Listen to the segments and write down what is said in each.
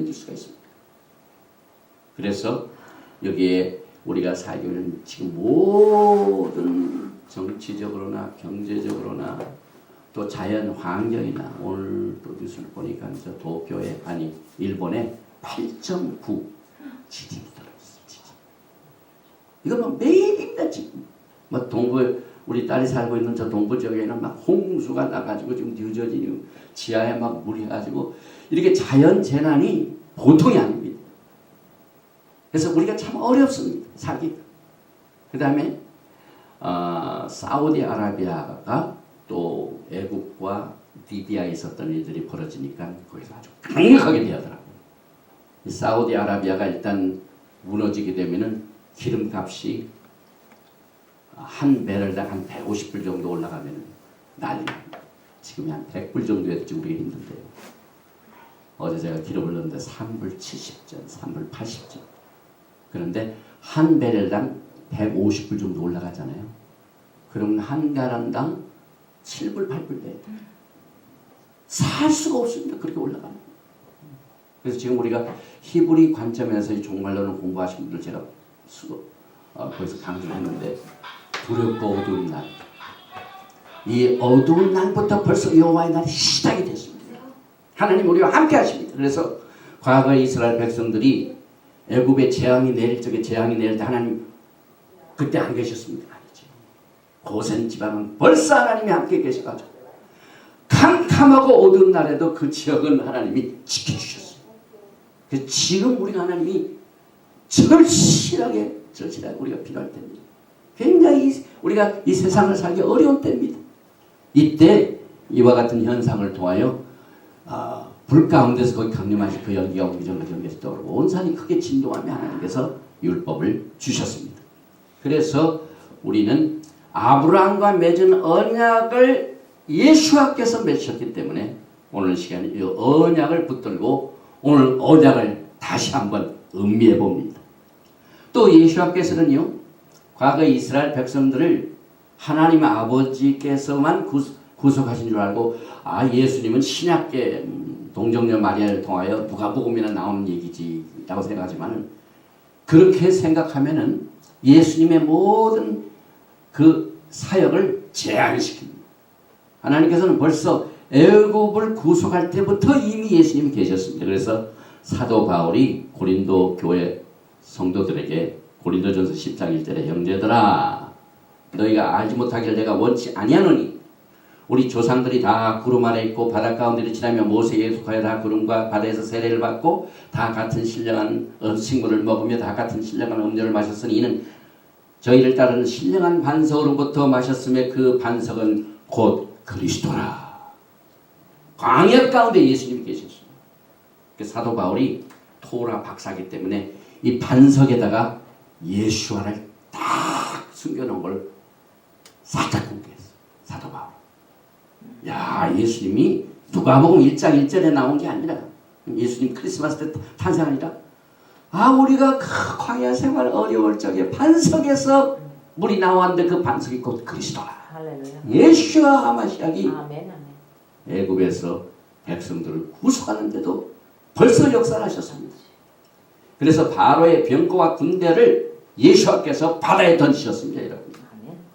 줄 수가 있습니다. 그래서 여기에 우리가 살고 있는 지금 모든 정치적으로나 경제적으로나 또 자연 환경이나 오늘 또 뉴스를 보니까 저 도쿄에 아니 일본에 8.9 지진이 들어있어요. 지진. 이거 뭐 매일입니다 지금. 뭐 동부 우리 딸이 살고 있는 저 동부 지역에는 막 홍수가 나가지고 지금 뉴저지 지하에 막 물이 가지고 이렇게 자연 재난이 보통이 아닙니다. 그래서 우리가 참 어렵습니다. 살기가. 그 다음에 사우디아라비아가 또 애국과 리비아에 있었던 일들이 벌어지니까 거기서 아주 강력하게 되더라고요. 사우디아라비아가 일단 무너지게 되면은 기름값이 한 배럴당 한 150불 정도 올라가면 난리납니다. 지금이 한 100불 정도 했지 우리가 힘든데요. 어제 제가 기름을 넣었는데 3불 70전, 3불 80전. 그런데 한 배럴당 150불 정도 올라가잖아요. 그러면 한 가람당 7불, 8불 돼요. 살 수가 없습니다. 그렇게 올라가는. 그래서 지금 우리가 히브리 관점에서 이 종말론을 공부하신 분들 제가 거기서 강조를 했는데 두렵고 어두운 날. 이 어두운 날부터 벌써 여호와의 날이 시작이 됐습니다. 하나님 우리와 함께 하십니다. 그래서 과거 이스라엘 백성들이 애굽에 재앙이 내릴 적에 재앙이 내릴 때 하나님 그때 안 계셨습니까? 아니지. 고센 지방은 벌써 하나님이 함께 계셔가지고 캄캄하고 어두운 날에도 그 지역은 하나님이 지켜주셨어요. 그래서 지금 우리가 하나님이 절실하게 우리가 필요할 때입니다. 굉장히 우리가 이 세상을 살기 어려운 때입니다. 이때 이와 같은 현상을 통하여 불 가운데서 거기 강림하신 그 연기가 옹기종기에서 떠오르고 온 산이 크게 진동하며 하나님께서 율법을 주셨습니다. 그래서 우리는 아브라함과 맺은 언약을 예수와께서 맺으셨기 때문에 오늘 시간에 이 언약을 붙들고 오늘 언약을 다시 한번 음미해 봅니다. 또 예수와께서는요 과거 이스라엘 백성들을 하나님 아버지께서만 구속하신 줄 알고 예수님은 신약계 동정녀 마리아를 통하여 누가복음에나 나오는 얘기지 라고 생각하지만 그렇게 생각하면은 예수님의 모든 그 사역을 제한시킵니다. 하나님께서는 벌써 애굽을 구속할 때부터 이미 예수님이 계셨습니다. 그래서 사도 바울이 고린도 교회 성도들에게 고린도전서 10장 1절에 형제들아 너희가 알지 못하기를 내가 원치 아니하노니 우리 조상들이 다 구름 아래 있고 바다 가운데를 지나며 모세에 속하여 다 구름과 바다에서 세례를 받고 다 같은 신령한 식물을 먹으며 다 같은 신령한 음료를 마셨으니 이는 저희를 따르는 신령한 반석으로부터 마셨음에 그 반석은 곧 그리스도라. 광야 가운데 예수님이 계셨어요. 사도 바울이 토라 박사이기 때문에 이 반석에다가 예수와를 딱 숨겨놓은 걸 살짝 공개했어. 사도 바울. 야, 예수님이 누가복음 1장 1절에 나온 게 아니라 예수님 크리스마스 때 탄생하니라. 우리가 그 광야 생활 어려울 적에 반석에서 물이 나왔는데 그 반석이 곧 그리스도라. 할렐루야. 예수와 하마시아기 애굽에서 백성들을 구속하는데도 벌써 역사를 하셨습니다. 그래서 바로의 병거와 군대를 예수와께서 바다에 던지셨습니다. 여러분.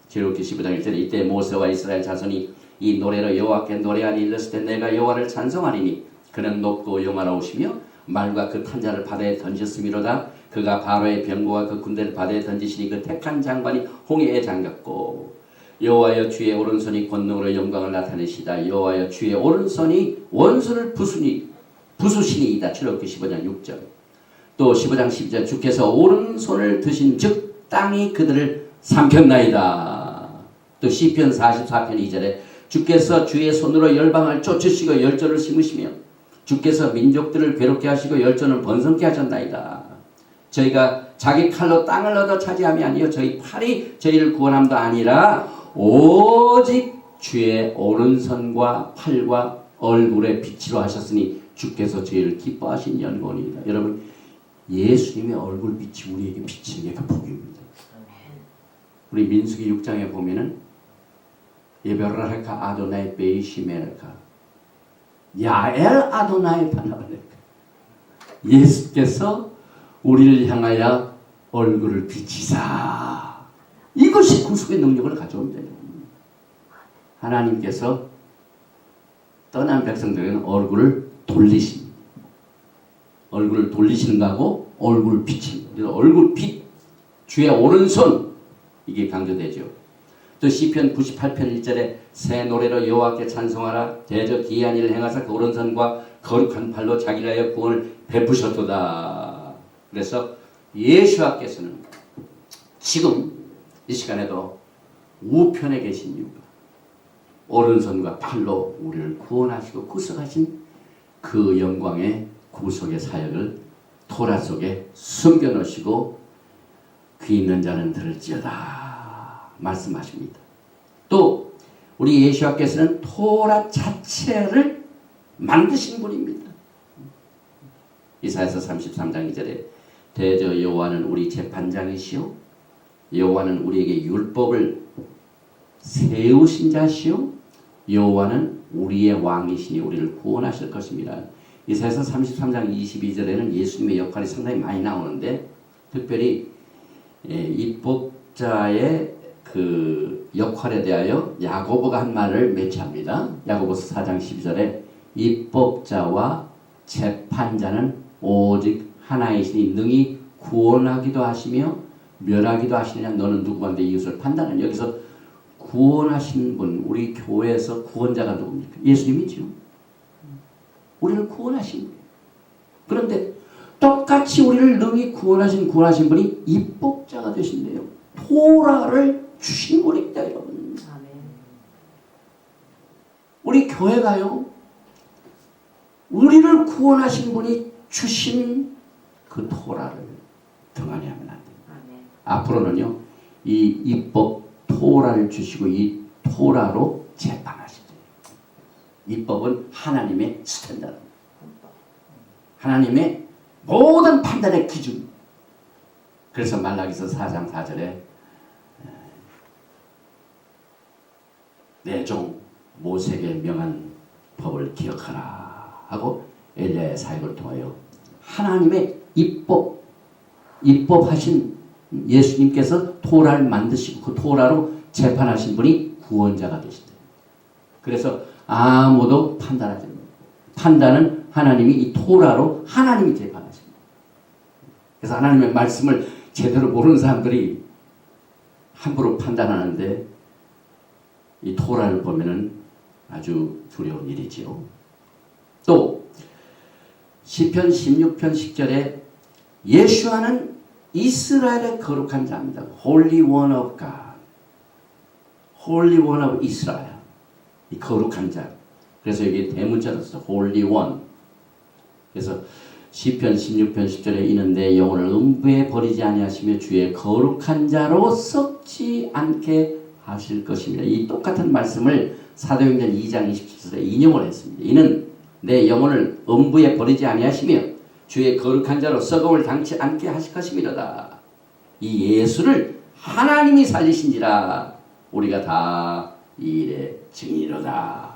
출애굽기 15장 1절에 이때 모세와 이스라엘 자손이 이 노래로 여호와께 노래하니 일렀을 때 내가 여호와를 찬송하리니 그는 높고 영화로우시며 말과 그 탄자를 바다에 던졌음이로다. 그가 바로의 병거와 그 군대를 바다에 던지시니 그 택한 장관이 홍해에 잠겼고 여호와여 주의 오른손이 권능으로 영광을 나타내시다. 여호와여 주의 오른손이 원수를 부수시니이다. 출애굽기 15장 6절. 또 15장 12절 주께서 오른손을 드신 즉 땅이 그들을 삼켰나이다. 또 시편 44편 2절에 주께서 주의 손으로 열방을 쫓으시고 열조를 심으시며 주께서 민족들을 괴롭게 하시고 열조는 번성케 하셨나이다. 저희가 자기 칼로 땅을 얻어 차지함이 아니요 저희 팔이 저희를 구원함도 아니라 오직 주의 오른손과 팔과 얼굴에 빛으로 하셨으니 주께서 저희를 기뻐하신 연고니이다. 여러분 예수님의 얼굴 빛이 우리에게 비치는 게 그 복입니다. 우리 민수기 6장에 보면은 예베라할까 아도나이 베이시메르카 야엘 아도나이 파나발레카 예수께서 우리를 향하여 얼굴을 비치사. 이것이 구속의 능력을 가져옵니다. 하나님께서 떠난 백성들에게는 얼굴을 돌리십니다. 얼굴을 돌리시는 거하고 얼굴을 비칩니다. 얼굴 빛, 주의 오른손, 이게 강조되죠. 또 시편 98편 1절에 새 노래로 여호와께 찬송하라. 대저 기이한 일을 행하사 그 오른손과 거룩한 팔로 자기를 하여 구원을 베푸셨도다. 그래서 예수께서는 지금 이 시간에도 우편에 계신 이유가 오른손과 팔로 우리를 구원하시고 구속하신 그 영광의 구속의 사역을 토라 속에 숨겨놓으시고 귀 있는 자는 들을지어다 말씀하십니다. 또 우리 예수께서는 토라 자체를 만드신 분입니다. 이사야서 33장 2절에 대저 여호와는 우리 재판장이시오 여호와는 우리에게 율법을 세우신 자시오 여호와는 우리의 왕이시니 우리를 구원하실 것입니다. 이사야서 33장 22절에는 예수님의 역할이 상당히 많이 나오는데 특별히 입법자의 그 역할에 대하여 야고보가 한 말을 매치합니다. 야고보서 4장 12절에 입법자와 재판자는 오직 하나이시니 능히 구원하기도 하시며 멸하기도 하시느냐 너는 누구한테 이웃을 판단하냐. 여기서 구원하신 분, 우리 교회에서 구원자가 누굽니까? 예수님이죠. 우리를 구원하신 분. 그런데 똑같이 우리를 능히 구원하신 분이 입법자가 되신대요. 토라를 주신 분입니다, 여러분. 우리 교회가요, 우리를 구원하신 분이 주신 그 토라를 등한히 하면 안 돼요. 앞으로는요, 이 입법 토라를 주시고 이 토라로 재판하시죠. 입법은 하나님의 스탠다드, 하나님의 모든 판단의 기준. 그래서 말라기서 4장 4절에 내 종 모세에게 명한 법을 기억하라 하고 엘리야의 사역을 통하여 하나님의 입법하신 예수님께서 토라를 만드시고 그 토라로 재판하신 분이 구원자가 되신다. 그래서 아무도 판단하지 않습니다. 판단은 하나님이 이 토라로 하나님이 재판하십니다. 그래서 하나님의 말씀을 제대로 모르는 사람들이 함부로 판단하는데 이 토라를 보면은 아주 두려운 일이지요. 또 시편 16편 10절에 예수와는 이스라엘의 거룩한 자입니다. Holy One of God, Holy One of Israel. 이 거룩한 자. 그래서 여기 대문자로 써 Holy One. 그래서 시편 16편 10절에 이는 내 영혼을 음부에 버리지 아니하시며 주의 거룩한 자로 썩지 않게 하실 것입니다. 이 똑같은 말씀을 사도행전 2장 27절에 인용을 했습니다. 이는 내 영혼을 음부에 버리지 아니하시며 주의 거룩한 자로 썩음을 당치 않게 하실 것입니다. 이 예수를 하나님이 살리신지라 우리가 다 이 일의 증인이로다.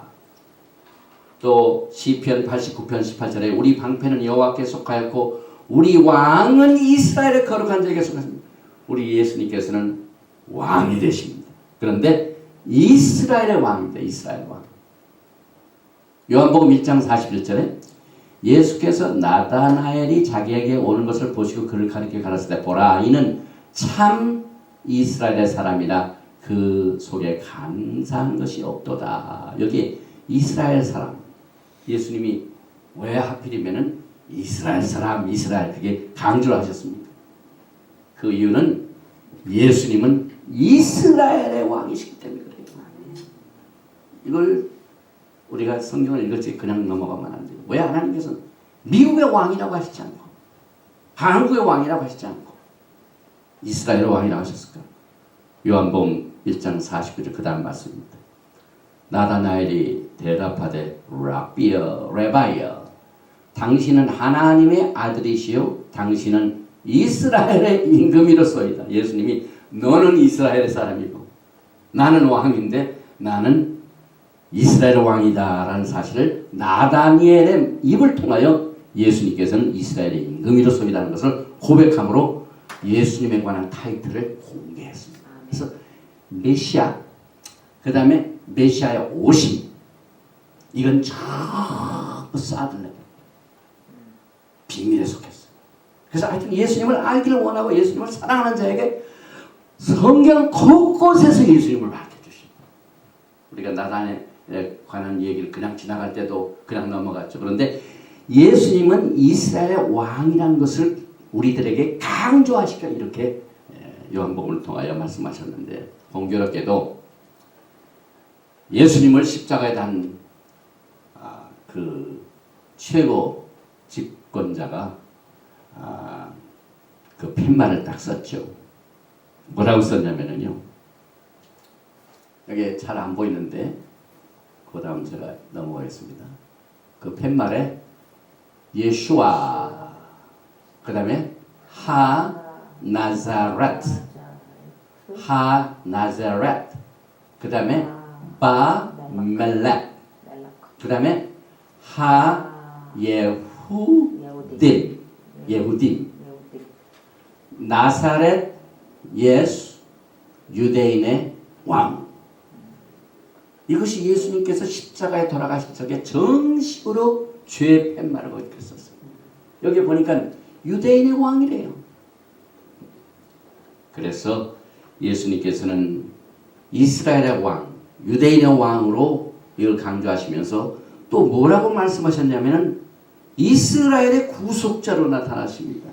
또 시편 89편 18절에 우리 방패는 여호와께 속하였고 우리 왕은 이스라엘의 거룩한 자에게 속하십니다. 우리 예수님께서는 왕이 되십니다. 그런데 이스라엘의 왕입니다. 이스라엘 왕. 요한복음 1장 41절에 예수께서 나다나엘이 자기에게 오는 것을 보시고 그를 가리켜 가라사대 때 보라 이는 참 이스라엘의 사람이라 그 속에 감사한 것이 없도다. 여기 이스라엘 사람. 예수님이 왜 하필이면은 이스라엘 사람, 이스라엘 그게 강조를 하셨습니까? 그 이유는 예수님은 이스라엘의 왕이시기 때문에 그래요. 이걸 우리가 성경을 읽을 때 그냥 넘어가면 안 돼요. 왜 하나님께서는 미국의 왕이라고 하시지 않고 한국의 왕이라고 하시지 않고 이스라엘의 왕이라고 하셨을까? 요한복음 1장 49절 그 다음 말씀입니다. 나다나엘이 대답하되 라비어 레바이어 당신은 하나님의 아들이시요 당신은 이스라엘의 임금이로소이다. 예수님이 너는 이스라엘의 사람이고 나는 왕인데 나는 이스라엘 왕이다 라는 사실을 나다니엘의 입을 통하여 예수님께서는 이스라엘의 임금이로서이라는 것을 고백함으로 예수님에 관한 타이틀을 공개했습니다. 그래서 메시아, 그 다음에 메시아의 오심, 이건 전부 사들레 비밀에 속했어요. 그래서 하여튼 예수님을 알기를 원하고 예수님을 사랑하는 자에게 성경 곳곳에서 예수님을 밝혀주십니다. 우리가 나단에 관한 얘기를 그냥 지나갈 때도 그냥 넘어갔죠. 그런데 예수님은 이스라엘의 왕이라는 것을 우리들에게 강조하시켜 이렇게 요한복음을 통하여 말씀하셨는데, 공교롭게도 예수님을 십자가에 단 그 최고 집권자가 그 팻말을 딱 썼죠. 뭐라고 썼냐면요, 여기 잘 안 보이는데 그 다음 제가 넘어가겠습니다. 그 팻말에 예슈아, 그 다음에 하 나자렛, 하 나자렛, 그 다음에 바 멜렉, 그 다음에 하 예후딘, 나사렛 예수, 유대인의 왕. 이것이 예수님께서 십자가에 돌아가실 적에 정식으로 죄의 팻말을 이렇게 썼어요. 여기 보니까 유대인의 왕이래요. 그래서 예수님께서는 이스라엘의 왕, 유대인의 왕으로 이걸 강조하시면서 또 뭐라고 말씀하셨냐면은 이스라엘의 구속자로 나타나십니다.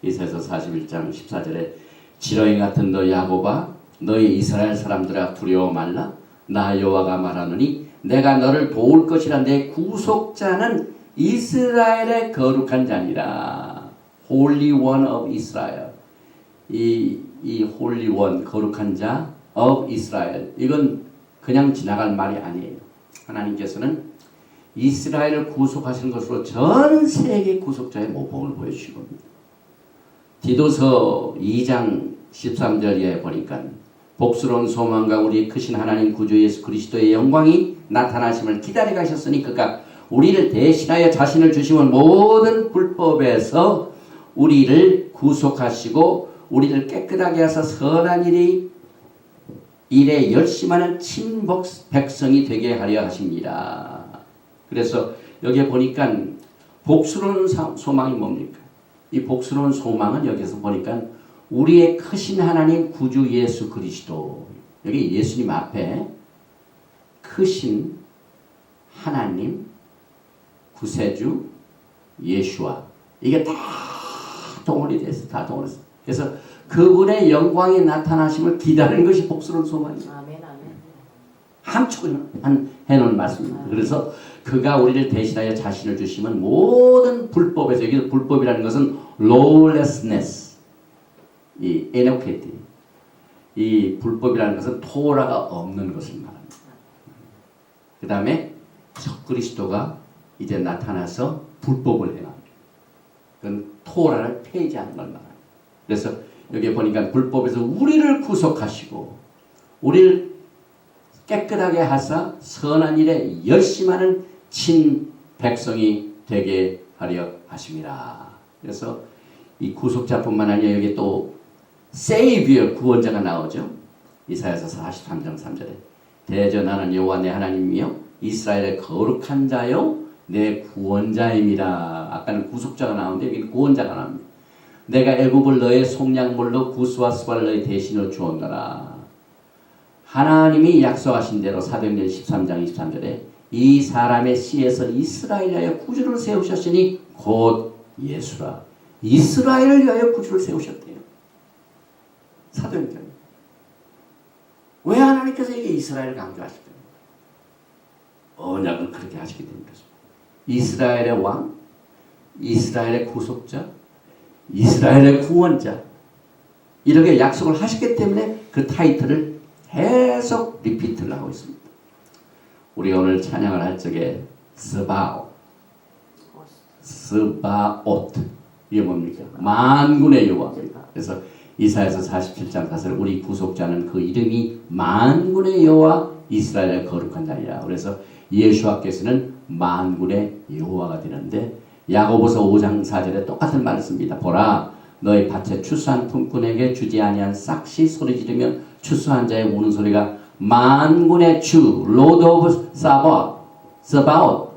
이사야서 41장 14절에 지렁이 같은 너 야곱아, 너희 이스라엘 사람들아 두려워 말라. 나 여호와가 말하노니 내가 너를 도울 것이라. 내 구속자는 이스라엘의 거룩한 자니라. Holy One of Israel. 이 Holy One, 거룩한 자 of Israel. 이건 그냥 지나갈 말이 아니에요. 하나님께서는 이스라엘을 구속하신 것으로 전 세계 구속자의 모범을 보여주신 겁니다. 디도서 2장 13절에 보니까 복스러운 소망과 우리의 크신 하나님 구주 예수 그리스도의 영광이 나타나심을 기다려 가셨으니 그가 우리를 대신하여 자신을 주심은 모든 불법에서 우리를 구속하시고 우리를 깨끗하게 하사 선한 일에 열심하는 친복 백성이 되게 하려 하십니다. 그래서 여기에 보니까 복스러운 소망이 뭡니까? 이 복스러운 소망은 여기서 보니까 우리의 크신 하나님 구주 예수 그리스도, 여기 예수님 앞에 크신 하나님 구세주 예수와 이게 다 동원이 돼서 다 동원했어. 그래서 그분의 영광이 나타나심을 기다리는 것이 복스러운 소망이에요. 아멘, 아멘. 함축을 해놓은 말씀입니다. 그래서 그가 우리를 대신하여 자신을 주시면 모든 불법에서, 여기 불법이라는 것은 lawlessness, 이 iniquity, 이 불법이라는 것은 토라가 없는 것을 말합니다. 그 다음에 적그리스도가 이제 나타나서 불법을 행합니다. 그건 토라를 폐지하는 걸 말합니다. 그래서 여기 보니까 불법에서 우리를 구속하시고 우리를 깨끗하게 하사 선한 일에 열심하는 친 백성이 되게 하려 하심이라. 그래서 이 구속자뿐만 아니라 여기 또 Savior, 구원자가 나오죠. 이사야서 43장 3절에 대저 나는 여호와 내 하나님이요 이스라엘의 거룩한 자요 내 구원자임이라. 아까는 구속자가 나오는데 여기는 구원자가 나옵니다. 내가 애굽을 너의 속량물로 구스와 스바를 너의 대신으로 주었노라. 하나님이 약속하신 대로 사도행전 13장 23절에 이 사람의 씨에서 이스라엘을 위하여 구주를 세우셨으니 곧 예수라. 이스라엘을 위하여 구주를 세우셨대요. 사도행전. 왜 하나님께서 이게 이스라엘을 강조하실까요? 언약을 그렇게 하시게 됩니다. 이스라엘의 왕, 이스라엘의 구속자, 이스라엘의 구원자, 이렇게 약속을 하셨기 때문에 그 타이틀을 계속 리피트를 하고 있습니다. 우리 오늘 찬양을 할 적에 스바옷, 이게 뭡니까? 만군의 여호와. 그래서 이사야서 47장 4절 우리 구속자는 그 이름이 만군의 여호와 이스라엘의 거룩한 자니라. 그래서 예수와께서는 만군의 여호와가 되는데 야고보서 5장 4절에 똑같은 말을 씁니다. 보라 너희 밭에 추수한 품꾼에게 주지 아니한 싹시 소리 지르며 추수한 자의 우는 소리가 만군의 주 로드 오브 사바옷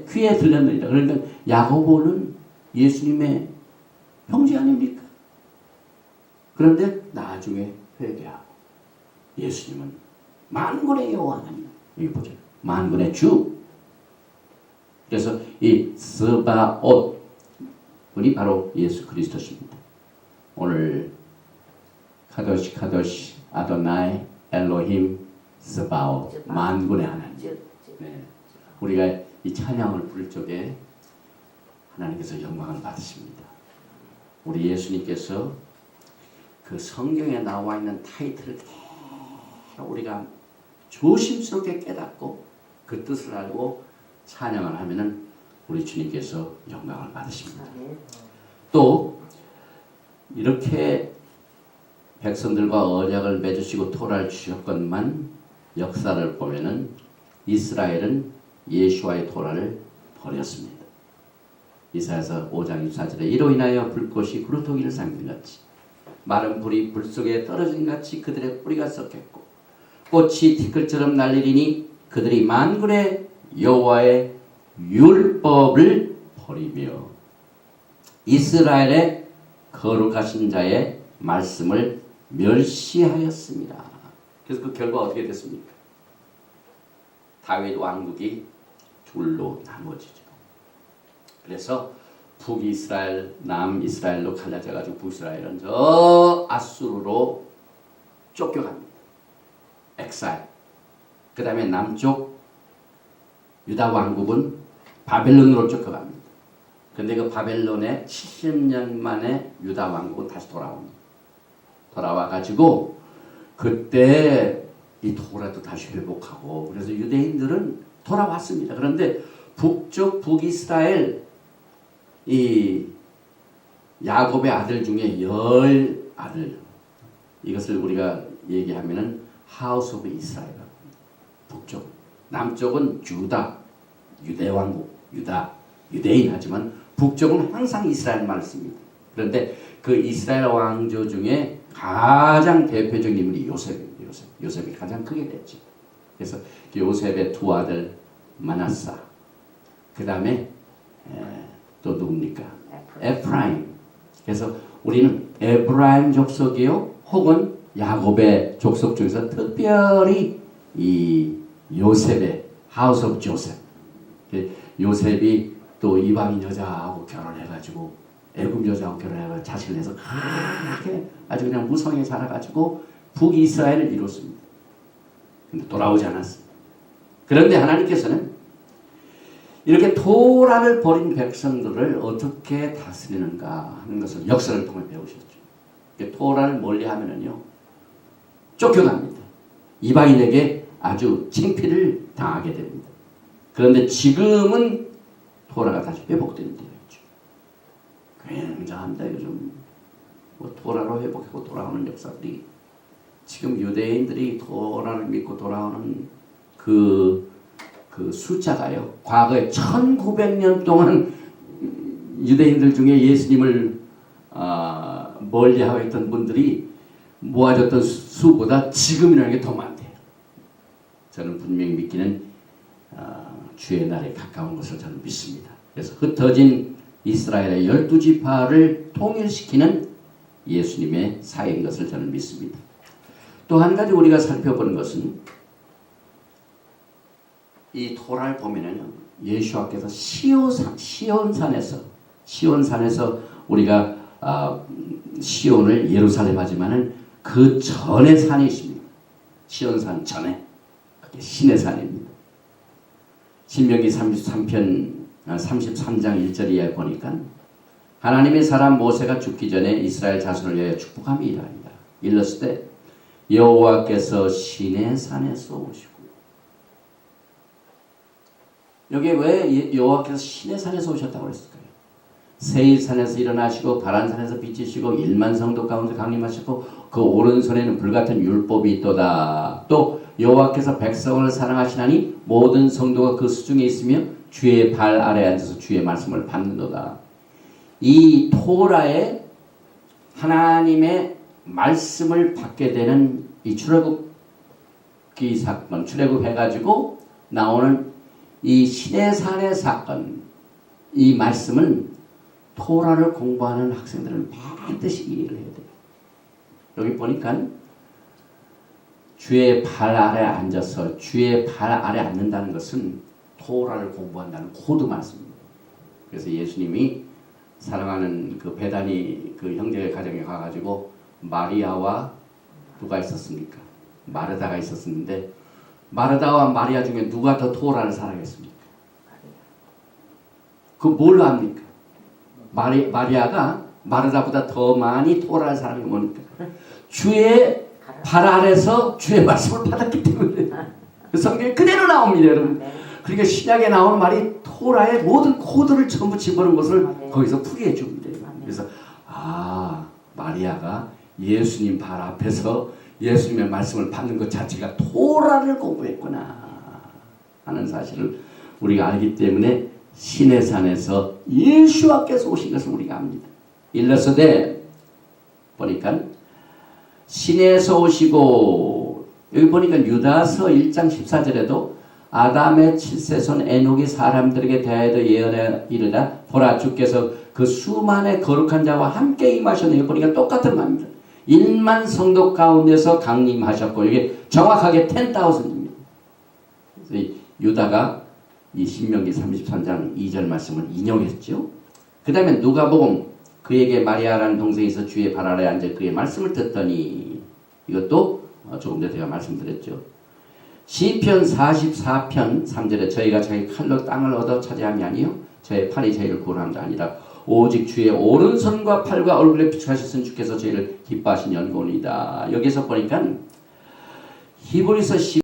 귀에 들렸느니라. 그러니까 야고보는 예수님의 형제 아닙니까? 그런데 나중에 회개하고 예수님은 만군의 여호와 하나님, 여기 보죠. 만군의 주. 그래서 이 스바옷 분이 바로 예수 그리스도십니다. 오늘 카도시 카도시 아도나이 엘로힘 스바옷 만군의 하나님. 네. 우리가 이 찬양을 부를 적에 하나님께서 영광을 받으십니다. 우리 예수님께서 그 성경에 나와 있는 타이틀을 우리가 조심스럽게 깨닫고 그 뜻을 알고 찬양을 하면은 우리 주님께서 영광을 받으십니다. 또 이렇게 백성들과 언약을 맺으시고 토라를 주셨건만 역사를 보면은 이스라엘은 예수와의 토라를 버렸습니다. 이사야서 5장 24절에 이로 인하여 불꽃이 구루토기를 삼킨같이 마른 불이 불 속에 떨어진 같이 그들의 뿌리가 썩겠고 꽃이 티끌처럼 날리리니 그들이 만군의 여호와의 율법을 버리며 이스라엘의 거룩하신 자의 말씀을 멸시하였습니다. 그래서 그 결과 어떻게 됐습니까? 다윗 왕국이 둘로 나눠지죠. 그래서 북이스라엘, 남이스라엘로 갈라져가지고 북이스라엘은 저 아수르로 쫓겨갑니다. 엑사일. 그 다음에 남쪽 유다 왕국은 바벨론으로 쫓겨갑니다. 근데 그 바벨론에 70년 만에 유다 왕국은 다시 돌아옵니다. 돌아와가지고 그때 이 토라도 다시 회복하고 그래서 유대인들은 돌아왔습니다. 그런데 북쪽 북이스라엘 이 야곱의 아들 중에 10 아들 이것을 우리가 얘기하면은 하우스 오브 이스라엘 북쪽 남쪽은 유다 유대왕국 유다 유대인 하지만 북쪽은 항상 이스라엘 말을 씁니다. 그런데 그 이스라엘 왕조 중에 가장 대표적인 인물이 요셉입니다. 요셉이 가장 크게 됐죠. 그래서 요셉의 두 아들 마나사 그 다음에 또 누굽니까? 에프라임. 그래서 우리는 에브라임 족속이요 혹은 야곱의 족속 중에서 특별히 이 요셉의 하우스 오브 조셉 요셉이 또 이방인 여자하고 결혼해가지고 애굽 여자하고 결혼해가지고 자식을 해서 그렇게 아주 그냥 무성에 자라가지고 북이스라엘을 이뤘습니다. 근데 돌아오지 않았습니다. 그런데 하나님께서는 이렇게 토라를 버린 백성들을 어떻게 다스리는가 하는 것을 역사를 통해 배우셨죠. 토라를 멀리하면은요 쫓겨갑니다. 이방인에게 아주 창피를 당하게 됩니다. 그런데 지금은 토라가 다시 회복되는 때였죠. 굉장합니다. 요즘 뭐 토라로 회복하고 돌아오는 역사들이 지금 유대인들이 토라를 믿고 돌아오는 그 숫자가요. 과거에 1900년 동안 유대인들 중에 예수님을 멀리하고 있던 분들이 모아졌던 수보다 지금이라는 게 더 많대요. 저는 분명히 믿기는 주의 날에 가까운 것을 저는 믿습니다. 그래서 흩어진 이스라엘의 12지파를 통일시키는 예수님의 사역인 것을 저는 믿습니다. 또 한 가지 우리가 살펴보는 것은 이 토라를 보면은 예수와께서 시온산에서 우리가 시온을 예루살렘 하지만은 그 전에 산이 있습니다. 시온산 전에 그게 신의 산입니다. 신명기 33장 1절에 보니까 하나님의 사람 모세가 죽기 전에 이스라엘 자손을 위하여 축복함이 이러하니라. 일렀을 때 여호와께서 신의 산에서 오시고 여기에 왜 여호와께서 신의 산에서 오셨다고 그랬을까요? 세일산에서 일어나시고 바란산에서 비치시고 1만 성도 가운데 강림하시고 그 오른손에는 불같은 율법이 있도다. 또 여호와께서 백성을 사랑하시나니 모든 성도가 그 수중에 있으며 주의 발 아래 앉아서 주의 말씀을 받는도다. 이 토라에 하나님의 말씀을 받게 되는 이 출애굽기 사건, 출애굽해가지고 나오는 이 시내산의 사건, 이 말씀은 토라를 공부하는 학생들은 반드시 이해를 해야 돼요. 여기 보니까 주의 발 아래 앉아서 주의 발 아래 앉는다는 것은 토라를 공부한다는 코드 말씀입니다. 그래서 예수님이 사랑하는 그 베다니 그 형제의 가정에 가가지고 마리아와 누가 있었습니까? 마르다가 있었는데 마르다와 마리아 중에 누가 더 토라를 사랑했습니까? 그 뭘로 합니까? 마리아가 마르다보다 더 많이 토라를 사랑해 보니까 주의 발 아래서 주의 말씀을 받았기 때문에 성경에 그대로 나옵니다, 여러분. 그러니까 신약에 나오는 말이 토라의 모든 코드를 전부 집어넣은 것을 거기서 풀이해 줍니다. 그래서 마리아가 예수님 발 앞에서 예수님의 말씀을 받는 것 자체가 토라를 공부했구나 하는 사실을 우리가 알기 때문에 시내산에서 예수와께서 오신 것을 우리가 압니다. 일러서되 보니까 시내에서 오시고, 여기 보니까 유다서 1장 14절에도 아담의 7세손 에녹이 사람들에게 대하여 예언해 이르다 보라 주께서 그 수만의 거룩한 자와 함께 임하셨네요. 보니까 똑같은 말입니다. 1만 성도 가운데서 강림하셨고, 이게 정확하게 10,000입니다. 그래서 유다가 이 신명기 33장 2절 말씀을 인용했죠. 그 다음에 누가복음, 그에게 마리아라는 동생이 있어 주의 발 아래 앉아 그의 말씀을 듣더니, 이것도 조금 전에 제가 말씀드렸죠. 시편 44편 3절에 저희가 자기 칼로 땅을 얻어 차지함이 아니요 저의 팔이 저희를 구원함도 아니라 오직 주의 오른손과 팔과 얼굴에 비추하셨은 주께서 저희를 기뻐하신 연고이다. 여기서 보니까 히브리서